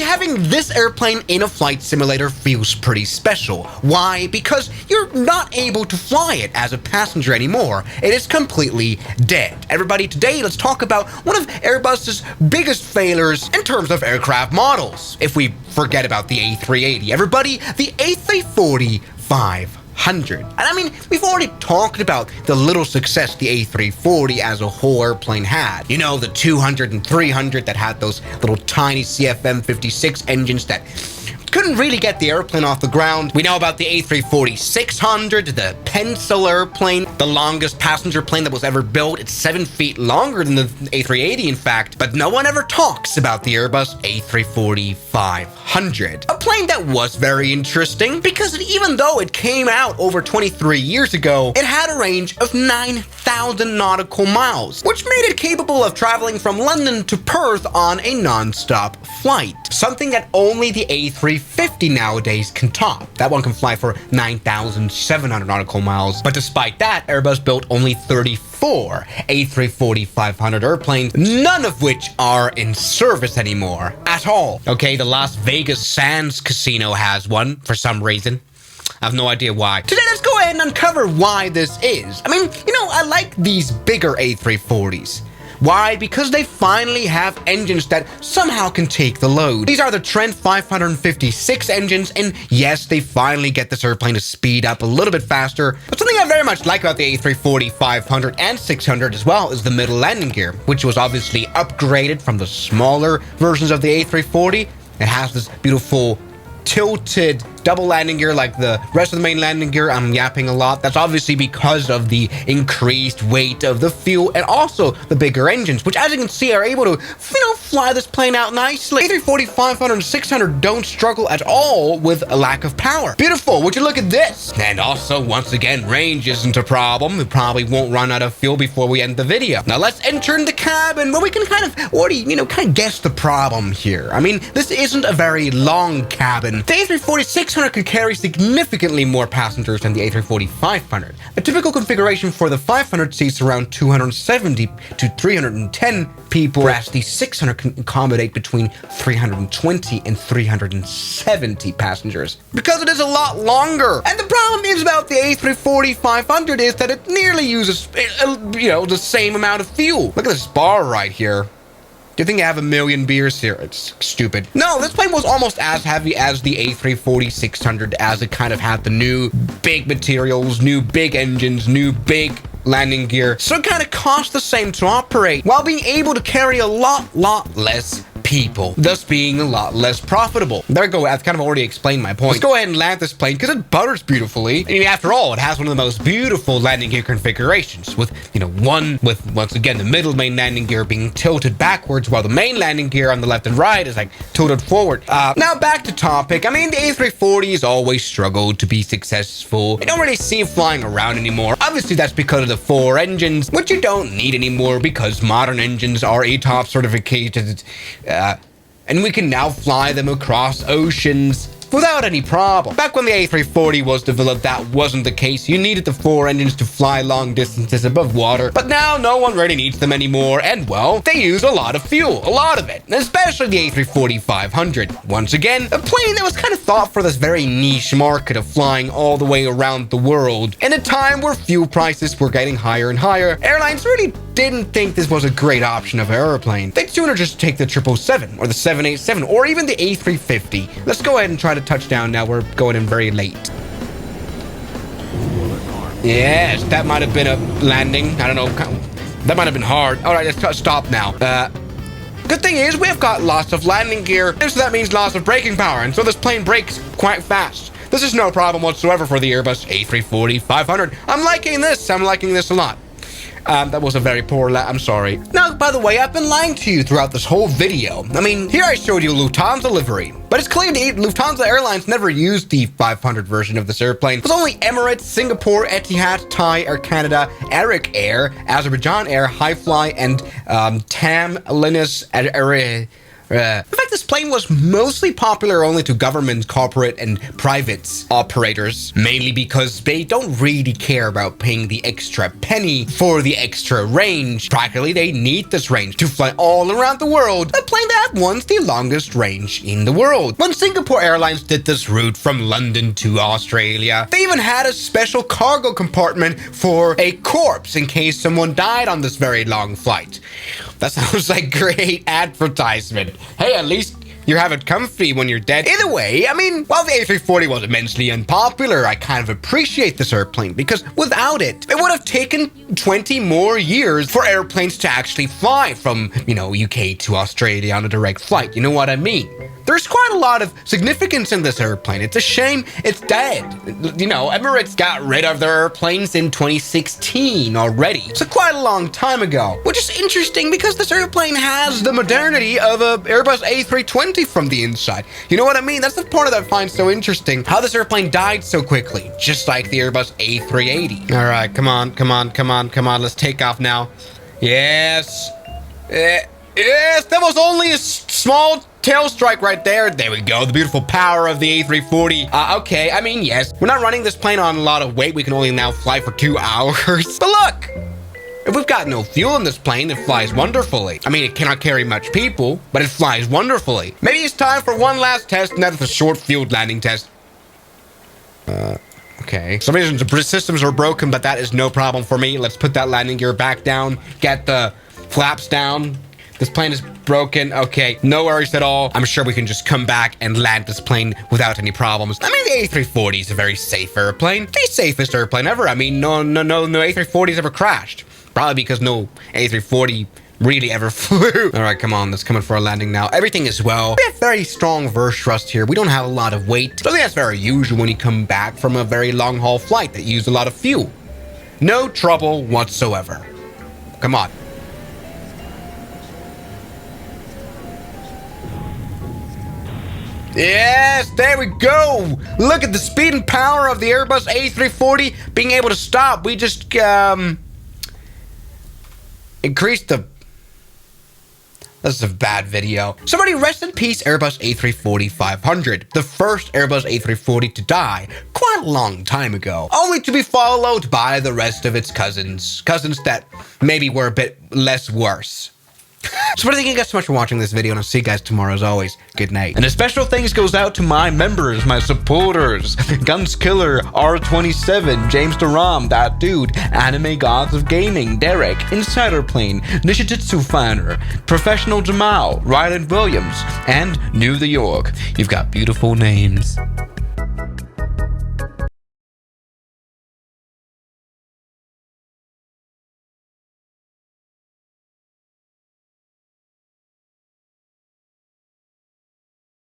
having this airplane in a flight simulator feels pretty special. Why? Because you're not able to fly it as a passenger anymore. It is completely dead. Everybody, today let's talk about one of Airbus's biggest failures in terms of aircraft models. If we forget about the A380, everybody, the A340-500. And I mean, we've already talked about the little success the A340 as a whole airplane had. You know, the 200 and 300 that had those little tiny CFM56 engines that couldn't really get the airplane off the ground. We know about the A340-600, the pencil airplane, the longest passenger plane that was ever built. It's 7 feet longer than the A380, in fact. But no one ever talks about the Airbus A340-500. A plane that was very interesting because even though it came out over 23 years ago, it had a range of 9,000 nautical miles, which made it capable of traveling from London to Perth on a non-stop flight. Something that only the A350 nowadays can top. That one can fly for 9,700 nautical miles. But despite that, Airbus built only 34 A340-500 airplanes, none of which are in service anymore at all. Okay, the Las Vegas Sands Casino has one for some reason. I have no idea why. Today, let's go ahead and uncover why this is. I mean, you know, I like these bigger A340s. Why? Because they finally have engines that somehow can take the load. These are the Trent 556 engines, and yes, they finally get this airplane to speed up a little bit faster. But something I very much like about the A340, 500, and 600 as well is the middle landing gear, which was obviously upgraded from the smaller versions of the A340. It has this beautiful tilted double landing gear like the rest of the main landing gear. I'm yapping a lot. That's obviously because of the increased weight of the fuel and also the bigger engines, which as you can see are able to, fly this plane out nicely. A340, 500, and 600 don't struggle at all with a lack of power. Beautiful. Would you look at this? And also, once again, range isn't a problem. We probably won't run out of fuel before we end the video. Now let's enter in the cabin where we can kind of already, kind of guess the problem here. I mean, this isn't a very long cabin. The A340 600 could carry significantly more passengers than the A340 500. A typical configuration for the 500 seats around 270 to 310 people, whereas the 600 can accommodate between 320 and 370 passengers. Because it is a lot longer. And the problem is about the A340 500 is that it nearly uses, the same amount of fuel. Look at this bar right here. Do you think I have a million beers here? It's stupid. No, this plane was almost as heavy as the A340-600 as it kind of had the new big materials, new big engines, new big landing gear. So it kind of cost the same to operate while being able to carry a lot less people, thus being a lot less profitable. There we go. I've kind of already explained my point. Let's go ahead and land this plane because it butters beautifully. I mean, after all, it has one of the most beautiful landing gear configurations with, once again, the middle main landing gear being tilted backwards while the main landing gear on the left and right is like tilted forward. Now back to topic. I mean, the A340s always struggled to be successful. I don't really see it flying around anymore. Obviously, that's because of the 4 engines, which you don't need anymore because modern engines are ATOP certificated. And we can now fly them across oceans without any problem. Back when the A340 was developed, that wasn't the case. You needed the 4 engines to fly long distances above water. But now no one really needs them anymore. And well, they use a lot of fuel, a lot of it, especially the A340-500. Once again, a plane that was kind of thought for this very niche market of flying all the way around the world. In a time where fuel prices were getting higher and higher, airlines really didn't think this was a great option of an airplane. They'd sooner just take the 777 or the 787 or even the A350. Let's go ahead and try to touch down now. We're going in very late. Yes, that might have been a landing. I don't know. That might have been hard. All right, let's stop now. Good thing is we've got lots of landing gear, so that means lots of braking power, and so this plane brakes quite fast. This is no problem whatsoever for the Airbus A340-500. I'm liking this a lot. That was a very poor I'm sorry. Now, by the way, I've been lying to you throughout this whole video. I mean, here I showed you Lufthansa livery, but it's clear that Lufthansa Airlines never used the 500 version of this airplane. It was only Emirates, Singapore, Etihad, Thai, Air Canada, Arik Air, Azerbaijan Air, Highfly, and TAM Linus In fact, this plane was mostly popular only to government, corporate, and private operators, mainly because they don't really care about paying the extra penny for the extra range. Practically, they need this range to fly all around the world. The plane that had once the longest range in the world. When Singapore Airlines did this route from London to Australia, they even had a special cargo compartment for a corpse in case someone died on this very long flight. That sounds like great advertisement. Hey, at least you have it comfy when you're dead. Either way, I mean, while the A340 was immensely unpopular, I kind of appreciate this airplane because without it, it would have taken 20 more years for airplanes to actually fly from, UK to Australia on a direct flight. You know what I mean? There's quite a lot of significance in this airplane. It's a shame it's dead. Emirates got rid of their airplanes in 2016 already. So quite a long time ago. Which is interesting because this airplane has the modernity of a Airbus A320 from the inside. You know what I mean? That's the part that I find so interesting. How this airplane died so quickly. Just like the Airbus A380. All right, come on. Let's take off now. Yes. Yes, that was only a small tail strike right there. There we go. The beautiful power of the A340. Okay, I mean, yes. We're not running this plane on a lot of weight. We can only now fly for 2 hours. But look, if we've got no fuel in this plane, it flies wonderfully. I mean, it cannot carry much people, but it flies wonderfully. Maybe it's time for one last test, and that's a short field landing test. Okay. Some reason the systems are broken, but that is no problem for me. Let's put that landing gear back down. Get the flaps down. This plane is broken. Okay, no worries at all. I'm sure we can just come back and land this plane without any problems. I mean, the A340 is a very safe airplane. The safest airplane ever. I mean, no A340's ever crashed. Probably because no A340 really ever flew. All right, come on. Let's come in for a landing now. Everything is well. We have very strong verse thrust here. We don't have a lot of weight. So I think that's very usual when you come back from a very long haul flight that used a lot of fuel. No trouble whatsoever. Come on. Yes, there we go. Look at the speed and power of the Airbus A340 being able to stop. We just increased the... This is a bad video. Somebody rest in peace, Airbus A340-500. The first Airbus A340 to die quite a long time ago. Only to be followed by the rest of its cousins. Cousins that maybe were a bit less worse. So what do you think? Guys, so much for watching this video, and I'll see you guys tomorrow as always. Good night. And a special thanks goes out to my members, my supporters: Guns Killer, R27, James Duram, That Dude, Anime Gods of Gaming, Derek, Insider Plane, Nishijitsu Fighter, Professional Jamal, Ryland Williams, and New the York. You've got beautiful names.